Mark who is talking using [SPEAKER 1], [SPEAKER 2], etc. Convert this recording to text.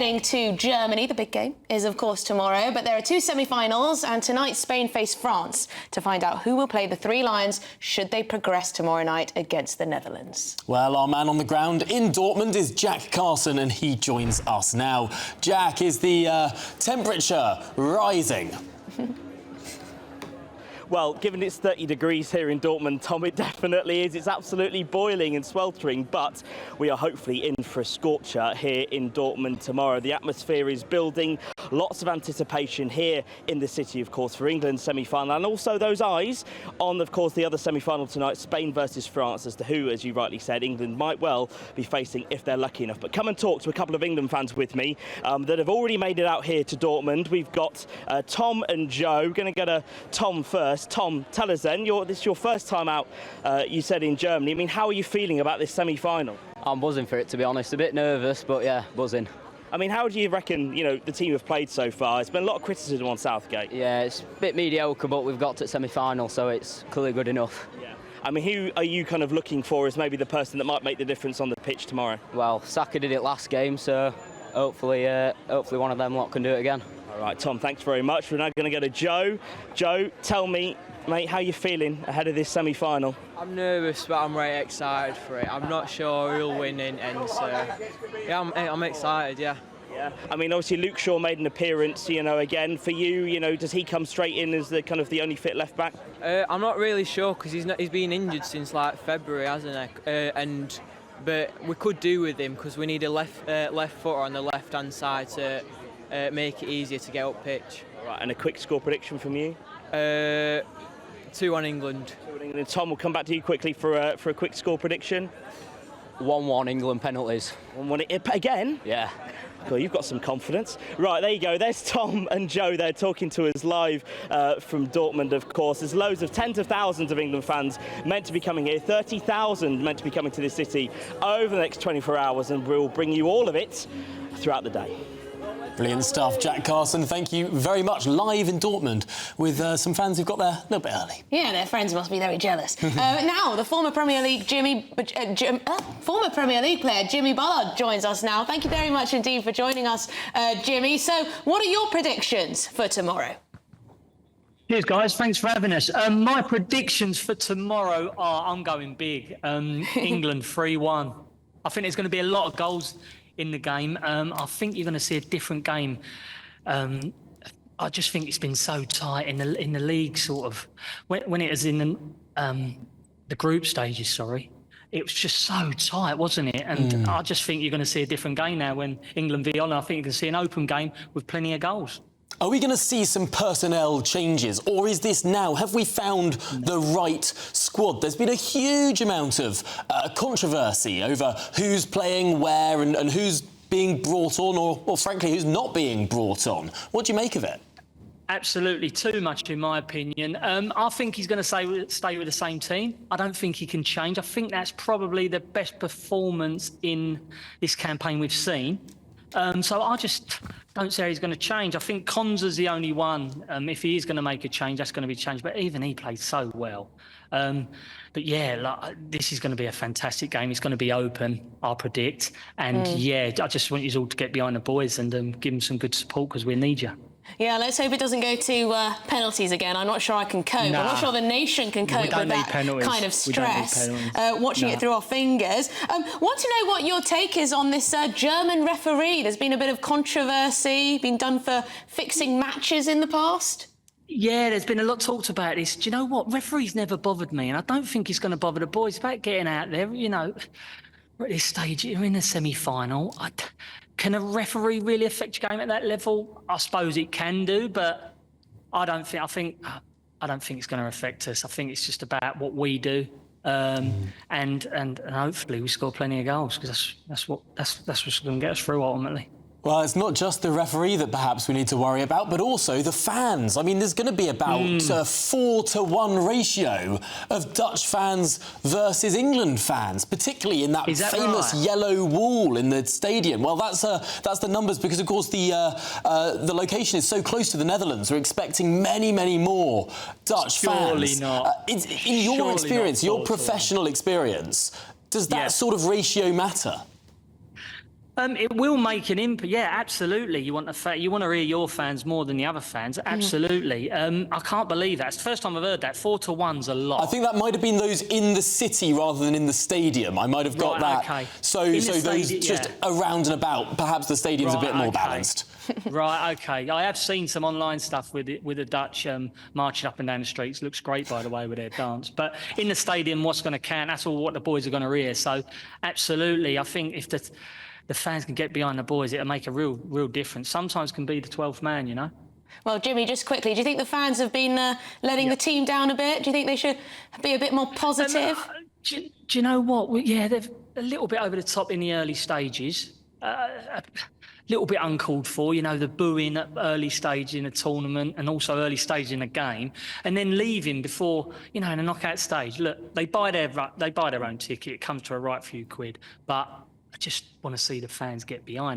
[SPEAKER 1] heading to Germany. The big game is, of course, tomorrow, but there are two semi-finals, and tonight Spain face France to find out who will play the Three Lions should they progress tomorrow night against the Netherlands.
[SPEAKER 2] Well, our man on the ground in Dortmund is Jack Carson, and he joins us now. Jack, is the temperature rising?
[SPEAKER 3] Well, given it's 30 degrees here in Dortmund, Tom, it definitely is. It's absolutely boiling and sweltering, but we are hopefully in for a scorcher here in Dortmund tomorrow. The atmosphere is building, lots of anticipation here in the city, of course, for England's semi-final, and also those eyes on, of course, the other semi-final tonight, Spain versus France, as to who, as you rightly said, England might well be facing if they're lucky enough. But come and talk to a couple of England fans with me that have already made it out here to Dortmund. We've got Tom and Joe. We're going to go to Tom first. Tom, tell us then, this is your first time out, you said, in Germany. I mean, how are you feeling about this semi-final?
[SPEAKER 4] I'm buzzing for it, to be honest. A bit nervous, but yeah, buzzing.
[SPEAKER 3] I mean, how do you reckon, the team have played so far? It's been a lot of criticism on Southgate.
[SPEAKER 4] Yeah, it's a bit mediocre, but we've got to semi-final, so it's clearly good enough.
[SPEAKER 3] Yeah. I mean, who are you kind of looking for as maybe the person that might make the difference on the pitch tomorrow?
[SPEAKER 4] Well, Saka did it last game, so hopefully one of them lot can do it again.
[SPEAKER 3] All right, Tom, thanks very much. We're now going to go to Joe. Joe, tell me, mate, how you feeling ahead of this semi-final?
[SPEAKER 5] I'm nervous, but I'm really excited for it. I'm not sure who'll win in the end, so yeah, I'm excited, yeah.
[SPEAKER 3] Yeah, I mean, obviously Luke Shaw made an appearance, again. For you, does he come straight in as the kind of the only fit left back?
[SPEAKER 5] I'm not really sure because he's been injured since like February, hasn't he? But we could do with him because we need a left footer on the left-hand side to make it easier to get up pitch.
[SPEAKER 3] All right, and a quick score prediction from you?
[SPEAKER 5] 2-1 England.
[SPEAKER 3] 2-1 England. Tom, we'll come back to you quickly for a quick score prediction.
[SPEAKER 4] 1-1 England penalties.
[SPEAKER 3] 1-1 again?
[SPEAKER 4] Yeah.
[SPEAKER 3] Cool, you've got some confidence. Right, there you go. There's Tom and Joe there talking to us live from Dortmund, of course. There's loads of tens of thousands of England fans meant to be coming here. 30,000 meant to be coming to this city over the next 24 hours, and we'll bring you all of it throughout the day.
[SPEAKER 2] Brilliant stuff, Jack Carson. Thank you very much. Live in Dortmund with some fans who've got there a little bit early.
[SPEAKER 1] Yeah, their friends must be very jealous. Now, the former Premier League former Premier League player Jimmy Bullard joins us now. Thank you very much indeed for joining us, Jimmy. So, what are your predictions for tomorrow?
[SPEAKER 6] Cheers, guys. Thanks for having us. My predictions for tomorrow are I'm going big. England 3-1. I think there's going to be a lot of goals in the game. I think you're going to see a different game. I just think it's been so tight in the league, sort of. When it was in the group stages, it was just so tight, wasn't it? And I just think you're going to see a different game now when England v Holland. I think you can see an open game with plenty of goals.
[SPEAKER 2] Are we going to see some personnel changes, or is this now, have we found the right squad? There's been a huge amount of controversy over who's playing where and who's being brought on, or frankly, who's not being brought on. What do you make of it?
[SPEAKER 6] Absolutely too much, in my opinion. I think he's going to stay with the same team. I don't think he can change. I think that's probably the best performance in this campaign we've seen. So I just don't see how he's going to change. I think Konza's the only one. If he is going to make a change, that's going to be changed. But even he played so well. But yeah, this is going to be a fantastic game. It's going to be open, I predict. And yeah, I just want you all to get behind the boys and give them some good support because we need you.
[SPEAKER 1] Yeah, let's hope it doesn't go to penalties again. I'm not sure I can cope.
[SPEAKER 6] Nah.
[SPEAKER 1] I'm not sure the nation can cope with that kind of stress. Watching it through our fingers. Want to know what your take is on this German referee. There's been a bit of controversy, been done for fixing matches in the past.
[SPEAKER 6] Yeah, there's been a lot talked about this. Do you know what? Referees never bothered me, and I don't think he's going to bother the boys. It's about getting out there, We're at this stage, you're in a semi-final. Can a referee really affect your game at that level? I suppose it can do, but I don't think it's going to affect us. I think it's just about what we do, and hopefully we score plenty of goals because that's what's going to get us through ultimately.
[SPEAKER 2] Well, it's not just the referee that perhaps we need to worry about, but also the fans. I mean, there's going to be about a 4-to-1 ratio of Dutch fans versus England fans, particularly in that famous yellow wall in the stadium. Well, that's the numbers because, of course, the location is so close to the Netherlands. We're expecting many, many more Dutch fans.
[SPEAKER 6] Surely not.
[SPEAKER 2] In your experience, your professional experience, does that sort of ratio matter?
[SPEAKER 6] It will make an impact. Yeah, absolutely. You want to hear your fans more than the other fans. Absolutely. I can't believe that. It's the first time I've heard that. 4-1's a lot.
[SPEAKER 2] I think that might have been those in the city rather than in the stadium. I might have got that.
[SPEAKER 6] Okay.
[SPEAKER 2] So those just around and about. Perhaps the stadium's a bit more balanced.
[SPEAKER 6] Right. Okay. I have seen some online stuff with the Dutch marching up and down the streets. Looks great, by the way, with their dance. But in the stadium, what's going to count? That's all what the boys are going to hear. So, absolutely, I think if the fans can get behind the boys, it'll make a real difference. Sometimes can be the 12th man, you know.
[SPEAKER 1] Well, Jimmy, just quickly, do you think the fans have been letting the team down a bit? Do you think they should be a bit more positive?
[SPEAKER 6] Do you know what? They're a little bit over the top in the early stages. A little bit uncalled for, you know, the booing at early stage in a tournament and also early stage in a game, and then leaving before, you know, in a knockout stage. Look, they buy their own ticket. It comes to a right few quid, but I just want to see the fans get behind